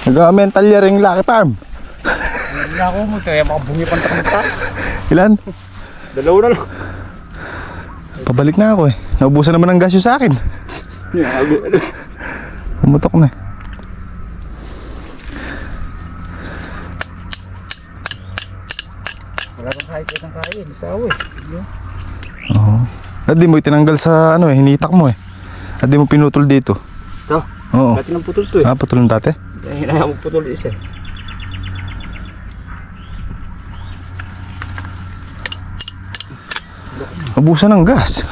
Nag-mental ring Lucky Farm. Hindi ako mo ito, makabungi panta-panta. Ilan? Dalawa na lang. Pabalik na ako eh. Naubusan naman ng gas yung sa akin. Pumutok na eh. Wala kang kahit ang kain, sawa eh. Oo. At di mo itinanggal sa ano eh, hinitak mo eh. At di mo pinutol dito. Ito, Oo. dati ng putol to eh. Ah, putol ng dati? Hinaya mo putol isa. Abusan ng gas.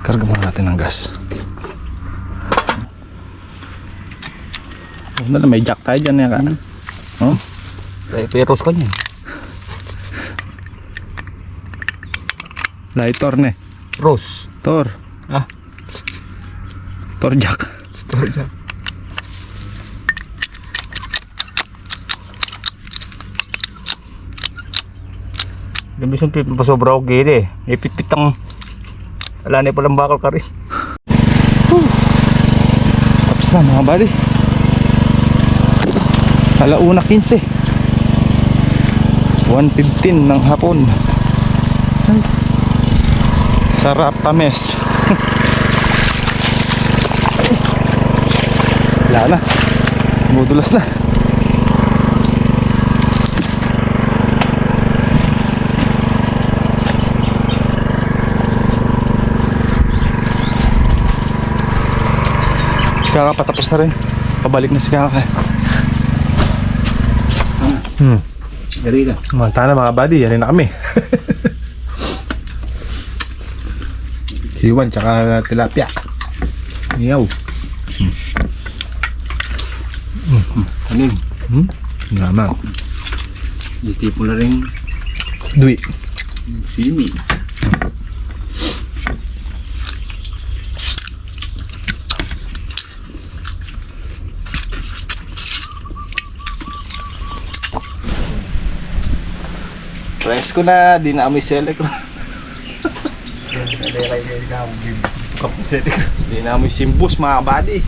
Karga muna natin ng gas. Ano na, may jack tayo dyan yan ka. Oh? Peros ka niya. Lightor ne. Rose. Tor. Ah. Tor jack. Tor jack. Gamitin pipin pa sobra ako gini eh. Ipit-pit ang wala na palang bakal ka rin. Tapos na mga buddy. Alauna 15. 1:15 ng hapon. Sarap tamis. Wala na. Mudulas na. Si Kaka patapos na rin. Pabalik na si Kaka. Dari ka. Manta na mga buddy. Yan na kami. Hiwan tsaka tilapia. Niyaw. Kanin. Naman. Itipon na rin Dwi. sini. Press ko na. Di na amoy select. Di na amoy simbus mga buddy.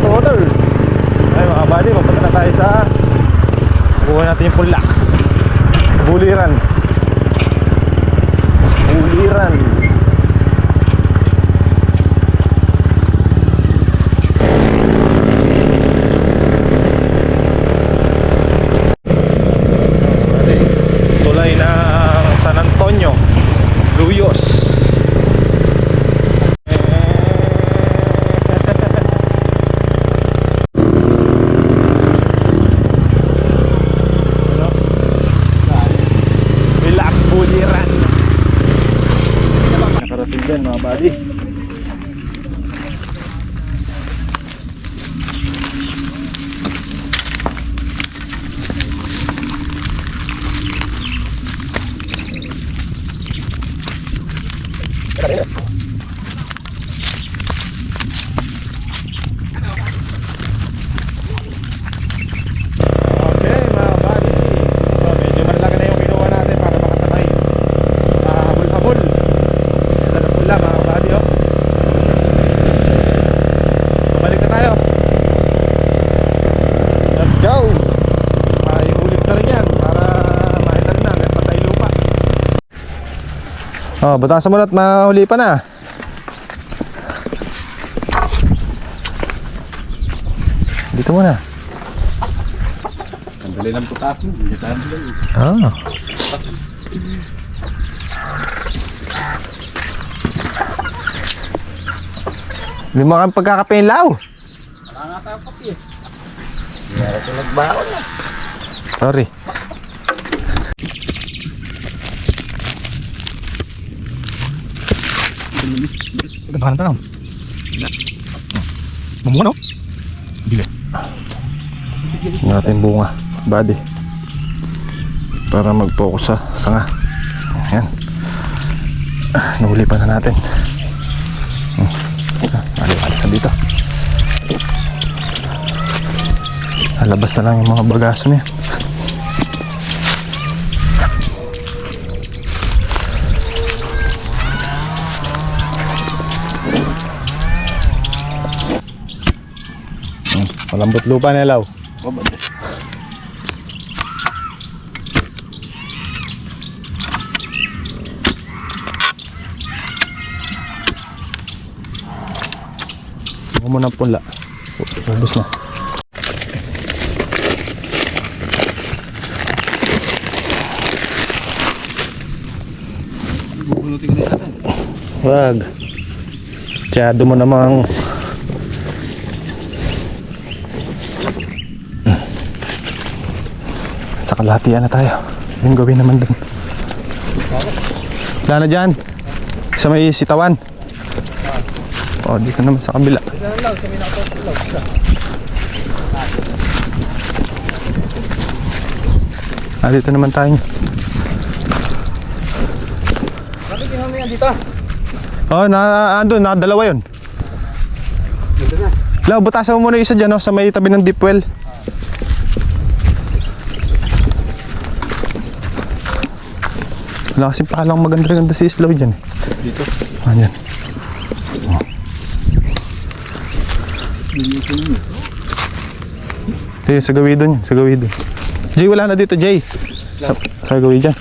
Rollers. Ay mga buddy, mapunta na tayo sa kuha natin yung pulak. Buliran. Buliran. Tulay ng San Antonio, Luyos. Buliran. Nakarating din mga buddy. Okay mga buddy. So, medyo malaki na yung kinuha natin para makasakay. Habol-habol. Ito na pula mga buddy oh. Pabalik na tayo. Let's go. Maiulit na rin yan para mahitan na at pasay lupa. Oh, batasan mo na at mahuli pa na. Dito muna. Sandali lang putas mo. Hindi tayo lang. Ah. Hindi mo kami pagkakapilaw. Wala nga tayo pati eh. Meron ko nagbaon na. Sorry. Ganda ka ng Mamunga no? Bili. Natin bunga, body. Para mag-focus sa sanga. Ayan. Nahuli pa na natin. Aliwalisan dito. Alabas na lang yung mga bagaso niya. Malambot lupa na Law. Huwag mo ng punla. Ubus na. Wag. Tiyado mo namang sa kalahatian na tayo. Yung gawin naman dun. Wala na dyan. Sa may sitawan. O, dito naman sa kabila. Dito naman tayo. Nakikita mo yan dito. Andun, dalawa yun. Law, butasan mo muna yung isa dyan, sa may tabi ng deep well. Wala kasi palang maganda-ganda si Islaw dyan. Dito. Ayan. Ito yung sa gawin doon, sa gawin doon. Jay, wala na dito, Jay. Sa gawin dyan.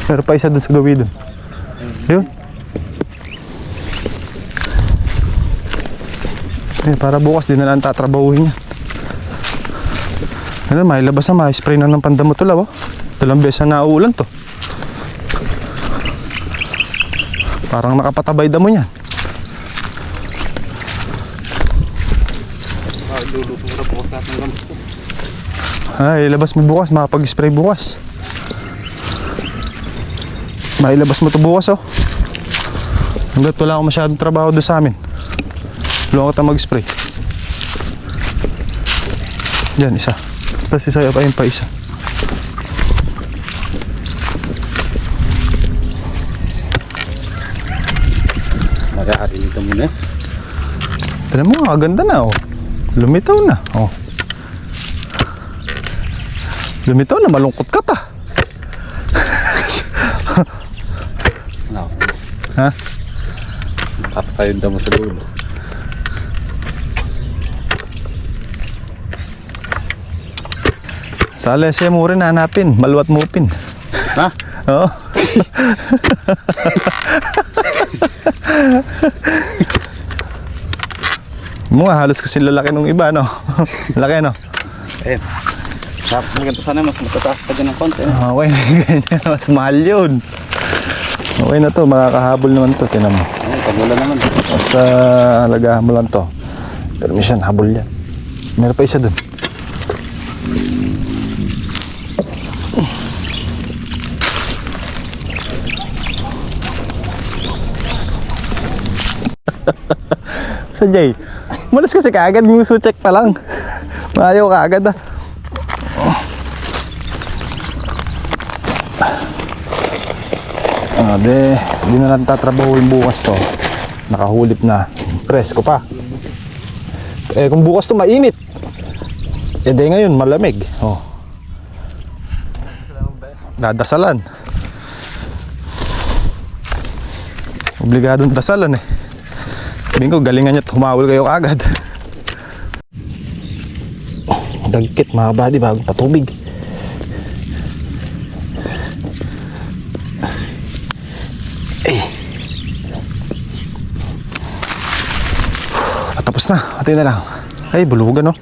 Meron pa isa doon sa gawin doon. Yun. Para bukas din na lang tatrabahuhin niya. Ano, may labas na, may spray na ng pandamo to Law. Dalawang beses na nauulan to. Parang nakapatabay damo niyan. Luluto na po sa ating gamot ko. Ilabas mo bukas, makapag-spray bukas. Mailabas mo to bukas Hanggat wala akong masyadong trabaho doon sa amin. Tulungan ka mag-spray. Diyan, isa. Tapos isa pa yun pa isa. Mag-aari dito muna. Tignan mo, ganda na Lumitaw na Lumitaw na, malungkot ka pa. No. Ha? Tapos ayun damo sa dulo. Sa LSM mo rin hanapin, maluwat mupin. Ha? Oo. Mga halos kasi lalaki nung iba, Laki, Ayun. Tapos maganda sana mas matataas pa dyan ng konti. Okay, ganyan. Mas mahal yun. Okay na to, makakahabol naman to. Tinan mo. Ayun, pagulan naman. Basta alagahan mo lang to. Permission, habol yan. Meron pa isa dun. Sa Jay, malas kasi kaagad, muso check pa lang. Ayaw kaagad di na lang tatrabahuin bukas to. Nakahulip na. Presko pa. Kung bukas to mainit, di ngayon malamig. Dadasalan. Obligadong dasalan Sabihin ko, galingan niya humawal kayo agad. Dagkit mga buddy, bagong patubig. Patapos na, hati na lang. Bulugan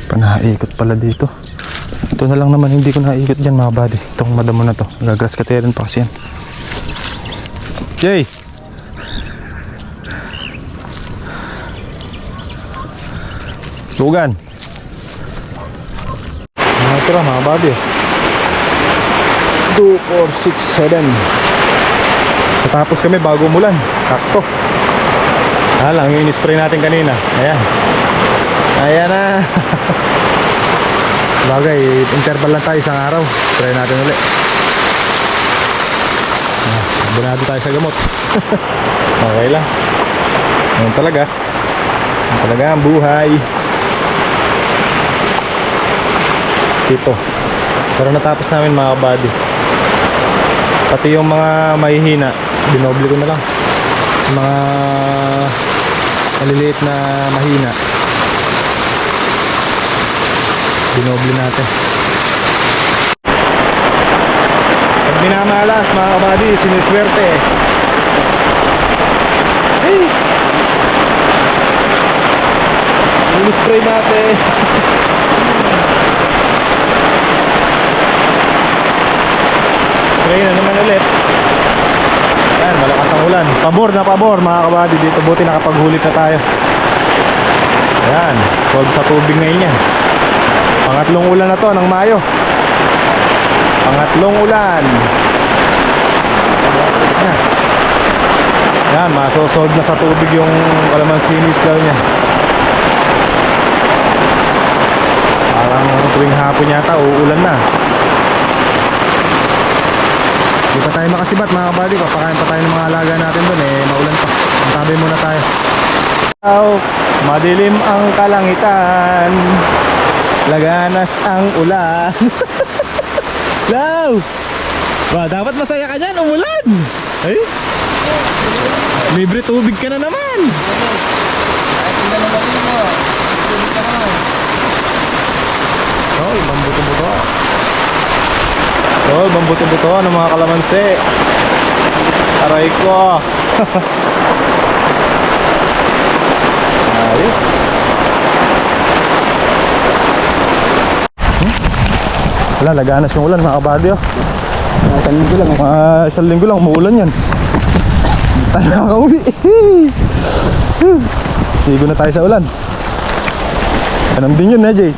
Panaikot pala dito. Ito na lang naman, hindi ko naikot dyan mga buddy. Itong madamo na to, gagrass katerin pa kasi yan. Jay! Lugan! Ito na mga buddy. 2, 4, 6, 7. Tapos kami bago umulan. Sakto. Lang yung in-spray natin kanina. Ayan. Ayan na. Bagay, interval lang tayo isang araw. Try natin ulit. Abonado tayo sa gamot. Okay lang. Ganun talaga. Ganun talaga ang buhay. Dito. Pero natapos namin mga kabady. Pati yung mga mahihina, dinoble ko na lang. Yung mga maliliit na mahina, dinoble natin. Pag minamalas mga kabady, siniswerte. Hey! I-spray natin. Spray na naman ulit. Yan, malakas ang ulan. Pabor na pabor mga kabady. Dito buti nakapaghulit na tayo. Ayan, solve sa tubig ngayon yan. Pangatlong ulan na to ng Mayo. Pangatlong ulan. Yan, masosolve na sa tubig yung kalamansi daw niya. Parang tuwing hapon yata uulan na. Di pa tayo makasibat mga kabady. Papakain pa tayo ng mga alaga natin doon. Maulan pa. Antabay muna tayo. Madilim ang kalangitan, laganas ang ulan. Law! Wow, dapat masaya ka dyan, umulan. Ay? Libre tubig ka na naman. Oh, bambuto-buto. Oh, bambuto-buto ng mga kalamansi. Aray ko. Ayos. Wala, laganas yung ulan mga kabady. Isang linggo lang Isang linggo lang, umuulan yan. Tayo nakakauwi. Ligo na tayo sa ulan. Ganun din yun, Jay.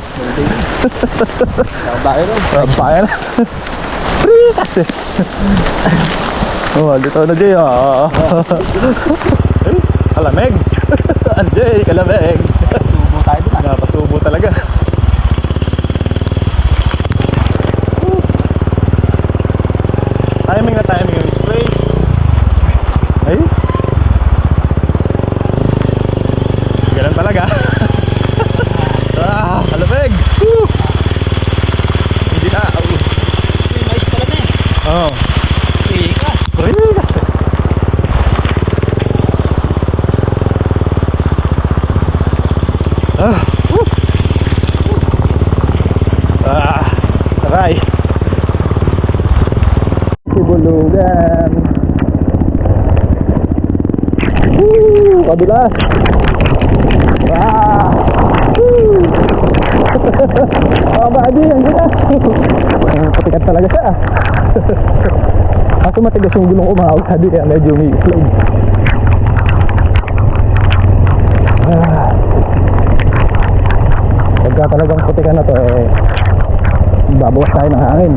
Bayan na. Free kasi. Oh, dito na, Jay. Kalameg. Anjay, kalameg. Subo tayo doon. Napasubo talaga. Timing na timing yung spray. Ay. Ganun talaga. Kalameg. Hindi na. Mais talaga eh. Oo. Tikas. Rigas. Aray. Sibulugan. Kadulas. Kabady, andyan na. Patikat talaga siya. Kaso matigas yung gulong ko mga kabady, kaya medyo umi-slide. Pagka talagang putikan na to, babawas tayo ng hangin.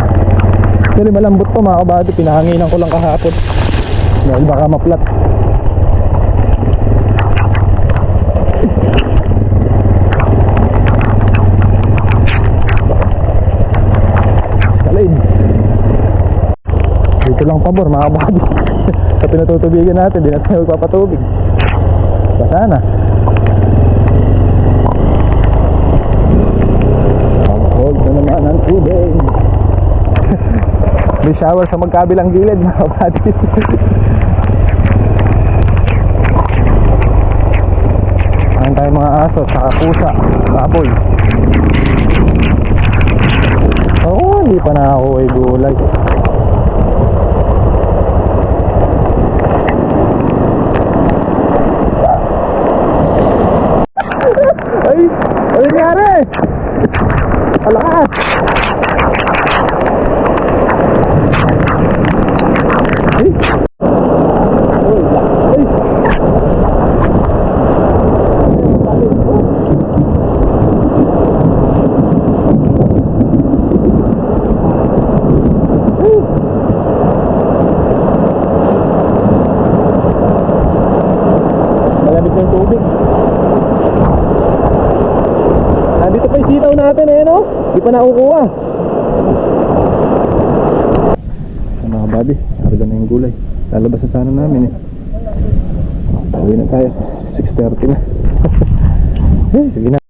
Actually malambot to mga kabady, pinahanginan ko lang kahapon dahil baka maplat. Kalids dito lang pabor mga kabady. Sa pinatutubigan natin, di natin magpapatubig. Basa na. Hold na naman ang tubig. May shower sa magkabilang gilid mga kabady. Ayan tayo mga aso, saka pusa, baboy. Oo, hindi pa na ako ay gulay. Ay! Ay nangyari! Alakas! Ay! Ay! Nandito pa yung sitaw natin eh, no? Di pa nakukuha. Mga kabady, karga na yung gulay. Lalabas sa sana namin eh. Pauwi na tayo. 6:30 na. Sige na.